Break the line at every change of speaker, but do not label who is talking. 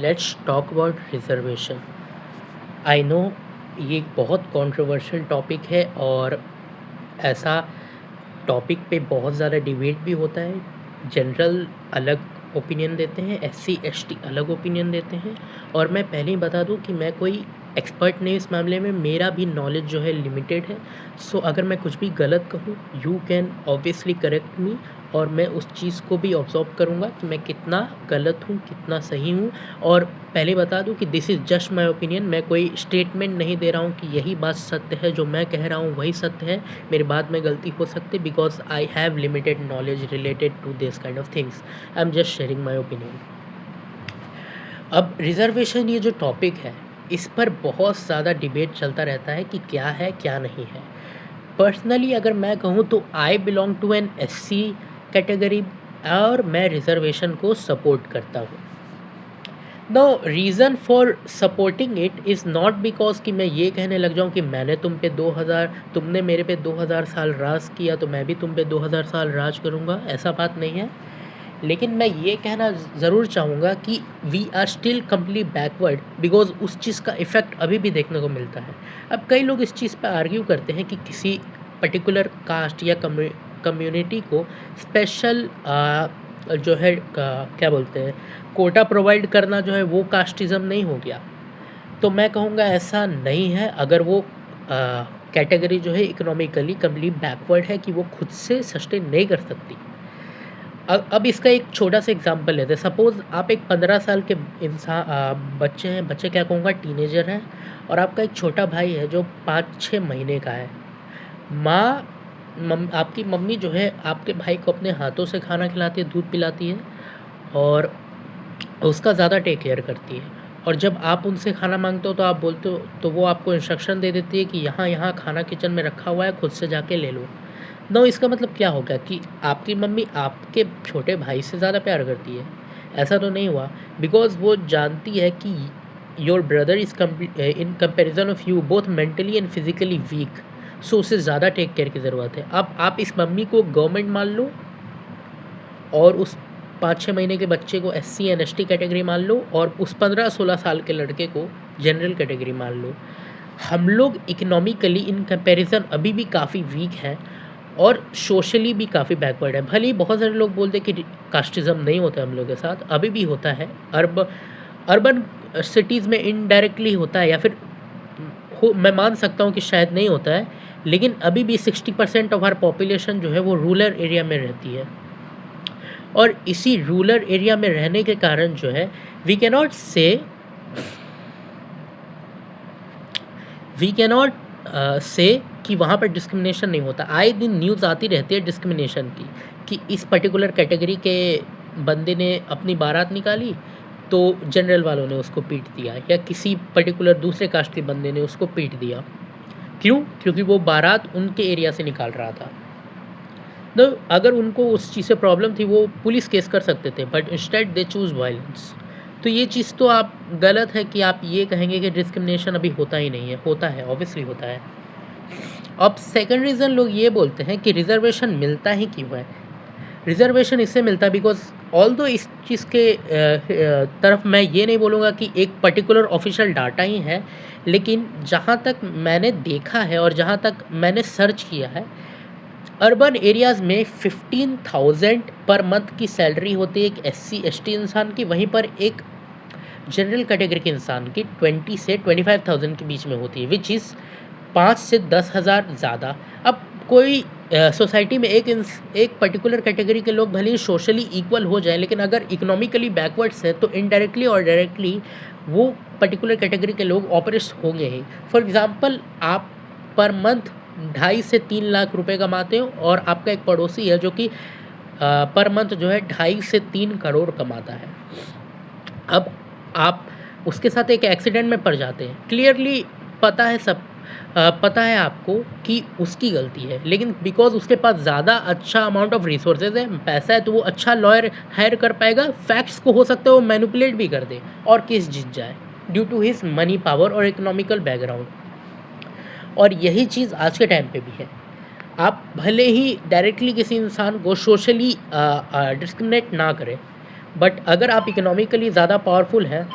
Let's talk about reservation. I know ये एक बहुत कंट्रोवर्शियल टॉपिक है और ऐसा टॉपिक पे बहुत ज़्यादा डिबेट भी होता है। जनरल अलग ओपिनियन देते हैं, एससी एसटी अलग ओपिनियन देते हैं। और मैं पहले ही बता दूं कि मैं कोई एक्सपर्ट नहीं इस मामले में, मेरा भी नॉलेज जो है लिमिटेड है। सो अगर मैं कुछ भी गलत कहूँ यू कैन ऑब्वियसली करेक्ट मी, और मैं उस चीज़ को भी ऑब्जर्व करूँगा कि मैं कितना गलत हूँ कितना सही हूँ। और पहले बता दूं कि this is just my opinion, मैं कोई स्टेटमेंट नहीं दे रहा हूँ कि यही बात सत्य है, जो मैं कह रहा हूँ वही सत्य है। मेरे बाद में गलती हो सकती है because I have limited knowledge related to this kind of things. I am just sharing my opinion. अब रिजर्वेशन ये जो टॉपिक है, इस पर बहुत ज़्यादा डिबेट चलता रहता है कि क्या है क्या नहीं है। पर्सनली अगर मैं कहूँ तो I belong to an SC category और मैं रिजर्वेशन को सपोर्ट करता हूँ। The reason for supporting it is not because कि मैं ये कहने लग जाऊँ कि मैंने तुमने मेरे पे 2000 साल राज किया तो मैं भी तुम पे 2000 साल राज करूँगा, ऐसा बात नहीं है। लेकिन मैं ये कहना ज़रूर चाहूँगा कि we are still complete backward because उस चीज़ का इफ़ेक्ट अभी भी देखने को मिलता है। अब कई लोग इस चीज़ पर आर्ग्यू करते हैं कि किसी पर्टिकुलर कास्ट या कम्युनिटी को स्पेशल जो है क्या बोलते हैं, कोटा प्रोवाइड करना जो है वो कास्टिज़म नहीं हो गया। तो मैं कहूँगा ऐसा नहीं है। अगर वो कैटेगरी जो है इकोनॉमिकली कम्प्लीट बैकवर्ड है कि वो खुद से सस्टेन नहीं कर सकती। अब इसका एक छोटा सा एग्जांपल लेते हैं। सपोज़ आप एक 15 साल के बच्चे हैं, बच्चे क्या कहूँगा टीनेजर हैं, और आपका एक छोटा भाई है जो 5-6 महीने का है। आपकी मम्मी जो है आपके भाई को अपने हाथों से खाना खिलाती है, दूध पिलाती है और उसका ज़्यादा टेक केयर करती है। और जब आप उनसे खाना मांगते हो तो आप बोलते हो तो वो आपको इंस्ट्रक्शन दे देती है कि यहाँ यहाँ खाना किचन में रखा हुआ है, खुद से जाके ले लो। नो, इसका मतलब क्या हो गया कि आपकी मम्मी आपके छोटे भाई से ज़्यादा प्यार करती है? ऐसा तो नहीं हुआ। बिकॉज वो जानती है कि your brother is in comparison of you both mentally and physically weak, so उसे ज़्यादा टेक केयर की ज़रूरत है। अब आप इस मम्मी को गवर्नमेंट मान लो और उस 5-6 महीने के बच्चे को एससी एंड एसटी कैटेगरी मान लो, और उस 15-16 साल के लड़के को जनरल कैटेगरी मान लो। हम लोग इकोनॉमिकली इन कंपैरिजन अभी भी काफ़ी वीक हैं और सोशली भी काफ़ी बैकवर्ड है। भले ही बहुत सारे लोग बोलते हैं कि कास्टिज़म नहीं होता हम लोग के साथ, अभी भी होता है। अर्बन सिटीज़ में इनडायरेक्टली होता है, या फिर मैं मान सकता हूँ कि शायद नहीं होता है, लेकिन अभी भी 60% ऑफ आवर पॉपुलेशन जो है वो रूरल एरिया में रहती है। और इसी रूरल एरिया में रहने के कारण जो है वी कैनॉट से कि वहाँ पर डिस्क्रिमिनेशन नहीं होता। आए दिन न्यूज़ आती रहती है डिस्क्रिमिनेशन की, कि इस पर्टिकुलर कैटेगरी के बंदे ने अपनी बारात निकाली तो जनरल वालों ने उसको पीट दिया, या किसी पर्टिकुलर दूसरे कास्ट के बंदे ने उसको पीट दिया। क्यों? क्योंकि वो बारात उनके एरिया से निकाल रहा था। तो अगर उनको उस चीज़ से प्रॉब्लम थी वो पुलिस केस कर सकते थे, but instead they choose violence. तो ये चीज़ तो आप गलत है कि आप ये कहेंगे कि डिस्क्रिमिनेशन अभी होता ही नहीं है। होता है, ऑब्वियसली होता है। अब सेकंड रीज़न लोग ये बोलते हैं कि रिजर्वेशन मिलता ही क्यों है। रिजर्वेशन इससे मिलता है बिकॉज ऑल्दो इस चीज़ के तरफ मैं ये नहीं बोलूँगा कि एक पर्टिकुलर ऑफिशियल डाटा ही है, लेकिन जहाँ तक मैंने देखा है और जहाँ तक मैंने सर्च किया है, अर्बन एरियाज़ में 15,000 पर मंथ की सैलरी होती है एक एससी एसटी इंसान की, वहीं पर एक जनरल कैटेगरी के इंसान की 20 से 25,000 के बीच में होती है, विच इज़ 5 से 10,000 ज़्यादा। अब कोई सोसाइटी में एक पर्टिकुलर कैटेगरी के लोग भले ही सोशली इक्वल हो जाए, लेकिन अगर इकोनॉमिकली बैकवर्ड्स हैं तो इनडायरेक्टली और डायरेक्टली वो पर्टिकुलर कैटेगरी के लोग ऑपरेट होंगे ही। फॉर एग्ज़ाम्पल, आप पर मंथ 2.5 से 3 लाख रुपए कमाते हो और आपका एक पड़ोसी है जो कि पर मंथ जो है 2.5 से 3 करोड़ कमाता है। अब आप उसके साथ एक एक्सीडेंट में पड़ जाते हैं, क्लियरली पता है आपको कि उसकी गलती है, लेकिन बिकॉज उसके पास ज़्यादा अच्छा अमाउंट ऑफ रिसोर्सेज है, पैसा है, तो वो अच्छा लॉयर हायर कर पाएगा। फैक्ट्स को हो सकता है वो मैनिपुलेट भी कर दे और केस जीत जाए due to his money power और इकोनॉमिकल बैकग्राउंड। और यही चीज़ आज के टाइम पे भी है। आप भले ही डायरेक्टली किसी इंसान को सोशली डिस्क्रिमिनेट ना करें, बट अगर आप इकोनॉमिकली ज़्यादा पावरफुल हैं